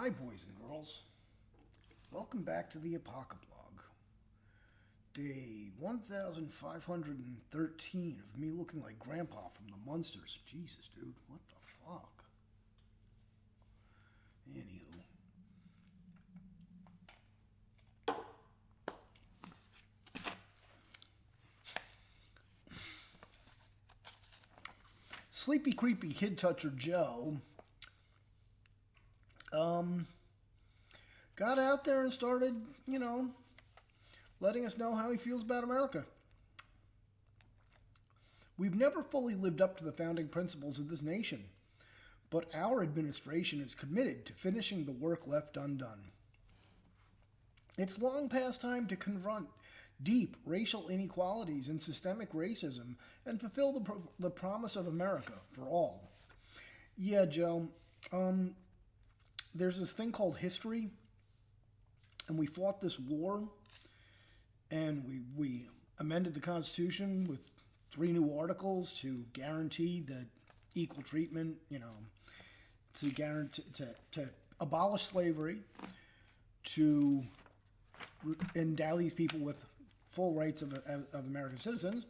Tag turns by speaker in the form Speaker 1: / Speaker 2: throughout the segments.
Speaker 1: Hi, boys and girls. Welcome back to the Apocablog. Day 1513 of me looking like Grandpa from the Munsters. Jesus, dude, what the fuck? Anywho. Sleepy, creepy kid toucher Joe got out there and started, letting us know how he feels about America. We've never fully lived up to the founding principles of this nation, but our administration is committed to finishing the work left undone. It's long past time to confront deep racial inequalities and systemic racism and fulfill the promise of America for all. Yeah, Joe, there's this thing called history, and we fought this war, and we amended the Constitution with 3 new articles to guarantee that equal treatment, to guarantee to abolish slavery, to endow these people with full rights of American citizens,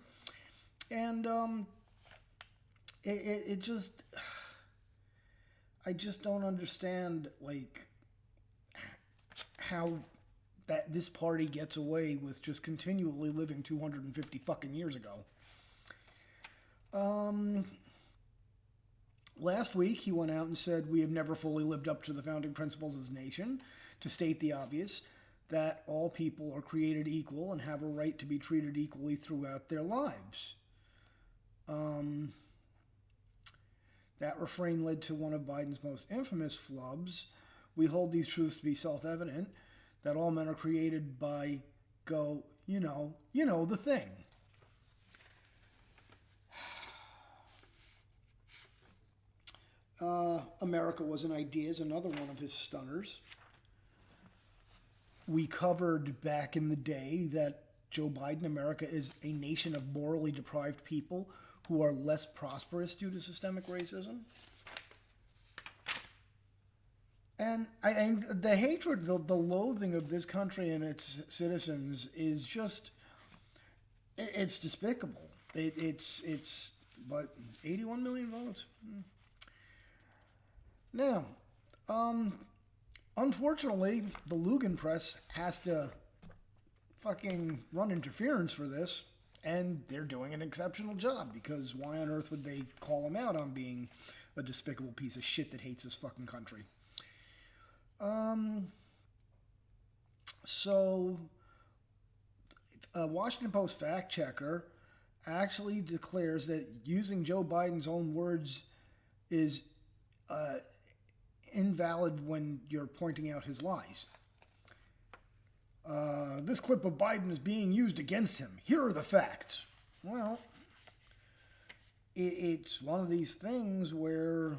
Speaker 1: and I just don't understand how that this party gets away with just continually living 250 fucking years ago. Last week, he went out and said, we have never fully lived up to the founding principles of this nation, to state the obvious, that all people are created equal and have a right to be treated equally throughout their lives. That refrain led to one of Biden's most infamous flubs. We hold these truths to be self-evident, that all men are created by the thing. America was an idea is another one of his stunners. We covered back in the day that Joe Biden, America is a nation of morally deprived people who are less prosperous due to systemic racism. And the hatred, the loathing of this country and its citizens is just, it's despicable. It's but 81 million votes. Now, unfortunately, the Lugan press has to fucking run interference for this, and they're doing an exceptional job, because why on earth would they call him out on being a despicable piece of shit that hates this fucking country? So, a Washington Post fact checker actually declares that using Joe Biden's own words is invalid when you're pointing out his lies. This clip of Biden is being used against him. Here are the facts. Well, it's one of these things where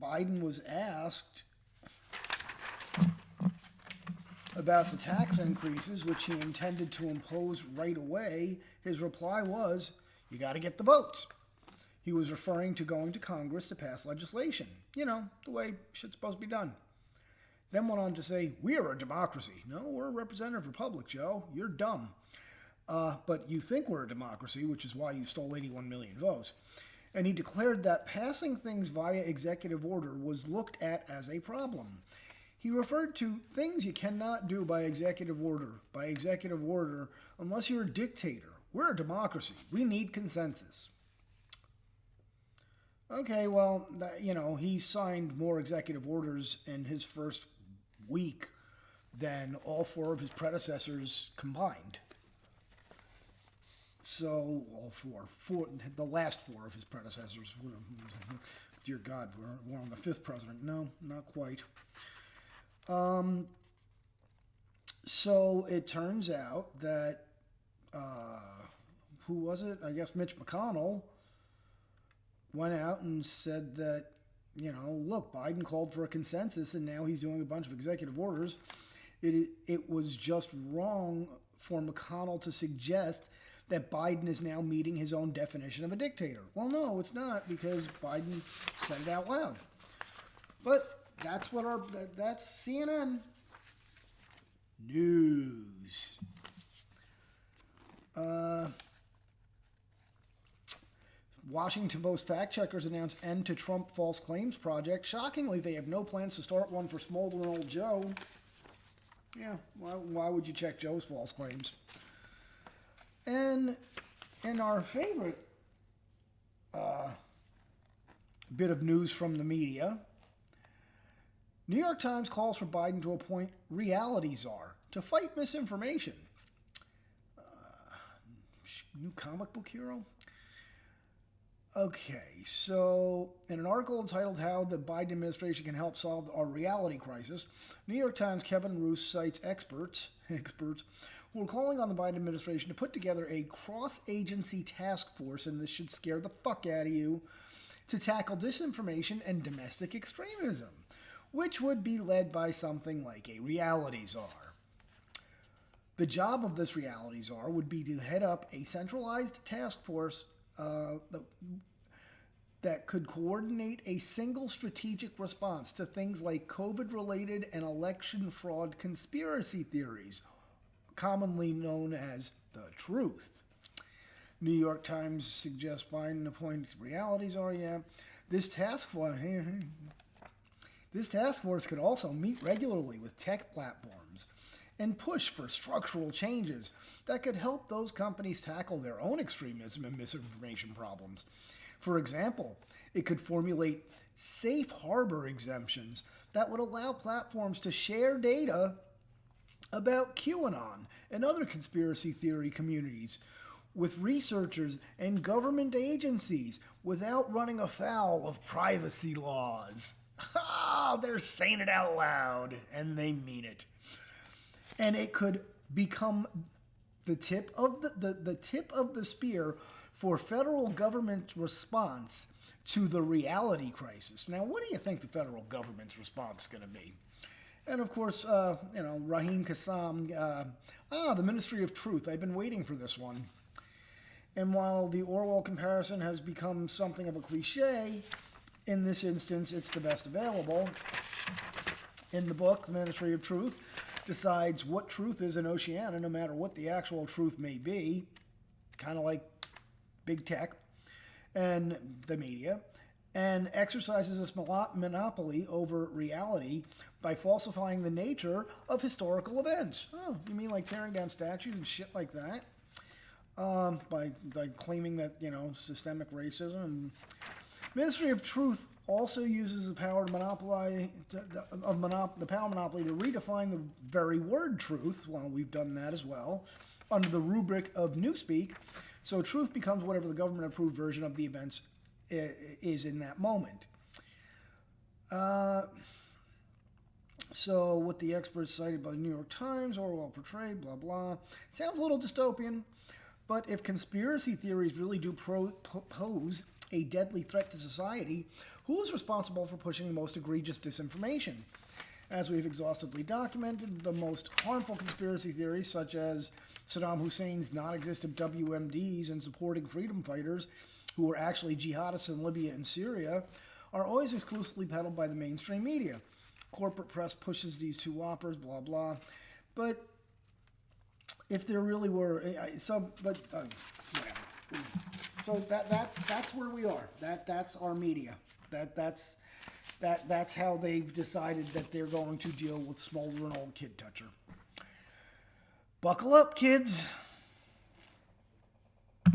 Speaker 1: Biden was asked about the tax increases, which he intended to impose right away. His reply was, you got to get the votes. He was referring to going to Congress to pass legislation. The way shit's supposed to be done. Then went on to say, we are a democracy. No, we're a representative republic, Joe. You're dumb. But you think we're a democracy, which is why you stole 81 million votes. And he declared that passing things via executive order was looked at as a problem. He referred to things you cannot do by executive order. By executive order, unless you're a dictator. We're a democracy. We need consensus. Okay, well, he signed more executive orders in his first week than all 4 of his predecessors combined. So, all four, the last 4 of his predecessors. Dear God, we're on the 5th president. No, not quite. So it turns out that, who was it? I guess Mitch McConnell went out and said that, look, Biden called for a consensus and now he's doing a bunch of executive orders. It was just wrong for McConnell to suggest that Biden is now meeting his own definition of a dictator. Well, no, it's not, because Biden said it out loud. But that's CNN news. Washington Post fact checkers announce end to Trump false claims project. Shockingly, they have no plans to start one for smoldering old Joe. Yeah, why would you check Joe's false claims? And in our favorite bit of news from the media, New York Times calls for Biden to appoint reality czar to fight misinformation. New comic book hero? Okay, so in an article entitled How the Biden Administration Can Help Solve Our Reality Crisis, New York Times' Kevin Roose cites experts who are calling on the Biden administration to put together a cross-agency task force, and this should scare the fuck out of you, to tackle disinformation and domestic extremism, which would be led by something like a reality czar. The job of this reality czar would be to head up a centralized task force that could coordinate a single strategic response to things like COVID-related and election fraud conspiracy theories, commonly known as the truth. New York Times suggests Biden appoint reality czar. Yeah, this task force could also meet regularly with tech platforms and push for structural changes that could help those companies tackle their own extremism and misinformation problems. For example, it could formulate safe harbor exemptions that would allow platforms to share data about QAnon and other conspiracy theory communities with researchers and government agencies without running afoul of privacy laws. They're saying it out loud, and they mean it. And it could become the tip of the tip of the spear for federal government response to the reality crisis. Now, what do you think the federal government's response is going to be? And of course, Raheem Kassam, the Ministry of Truth. I've been waiting for this one. And while the Orwell comparison has become something of a cliche, in this instance, it's the best available. In the book, The Ministry of Truth decides what truth is in Oceania, no matter what the actual truth may be, kind of like big tech and the media, and exercises this monopoly over reality by falsifying the nature of historical events. Oh, you mean like tearing down statues and shit like that? By claiming that, systemic racism. Ministry of Truth also uses the power to monopoly to redefine the very word truth. Well, we've done that as well under the rubric of newspeak. So truth becomes whatever the government-approved version of the events is in that moment. So what the experts cited by the New York Times, Orwell portrayed, blah, blah. Sounds a little dystopian, but if conspiracy theories really do pose a deadly threat to society, who is responsible for pushing the most egregious disinformation? As we've exhaustively documented, the most harmful conspiracy theories, such as Saddam Hussein's non-existent WMDs and supporting freedom fighters who were actually jihadists in Libya and Syria, are always exclusively peddled by the mainstream media. Corporate press pushes these two whoppers, blah, blah. But if there really were... So that's where we are. That's our media. That's how they've decided that they're going to deal with smoldering old kid toucher. Buckle up, kids.